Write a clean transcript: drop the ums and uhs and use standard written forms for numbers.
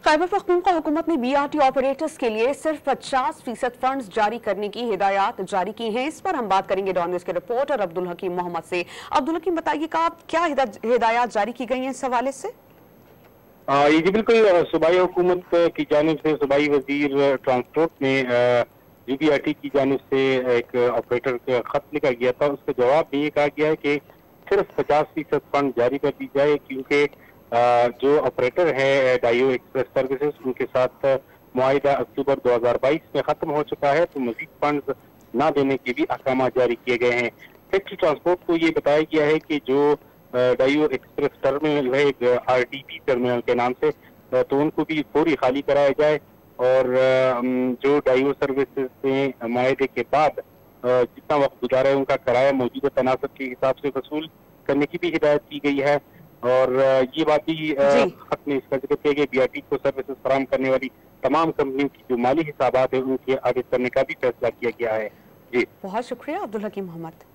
खैबर पख्तूनख्वा हुकूमत ने BRT operators के लिए सिर्फ 50% फंड्स जारी करने की हिदायत जारी की हैं। इस पर हम बात करेंगे डॉन न्यूज़ के रिपोर्टर अब्दुल हकीम मोहम्मद से। अब्दुल हकीम, बताइएगा आप क्या हिदायत जारी की गई हैं इस हवाले से? ये जी बिल्कुल सूबाई हुकूमत की जानिब से सूबाई वजीर ट्रांसपोर्ट ने BRT की जानिब से एक ऑपरेटर का खत लिखा गया था। उसके जवाब में ये कहा गया है कि सिर्फ 50% फंड जारी कर दी जाए, क्योंकि जो ऑपरेटर है डाइयो एक्सप्रेस सर्विसेज, उनके साथ मुआहिदा अक्टूबर 2022 में खत्म हो चुका है, तो मजीद फंड ना देने के भी अहकाम जारी किए गए हैं। सेक्रेटरी ट्रांसपोर्ट को ये बताया गया है कि जो डाइयो एक्सप्रेस टर्मिनल है एक RDP टर्मिनल के नाम से, तो उनको भी फौरी खाली कराया जाए और जो डाइयो सर्विसेज से मुआहदे के बाद जितना वक्त गुजारा है उनका किराया मौजूदा तनासब के हिसाब से वसूल करने की भी हिदायत की गई है। और ये बात भी खत में इसका जिक्र किया गया, BRT को सर्विसेज फराहम करने वाली तमाम कंपनियों की जो माली हिसाबात है उनके ऑडिट करने का भी फैसला किया गया है। जी, बहुत शुक्रिया अब्दुल हकीम मोहम्मद।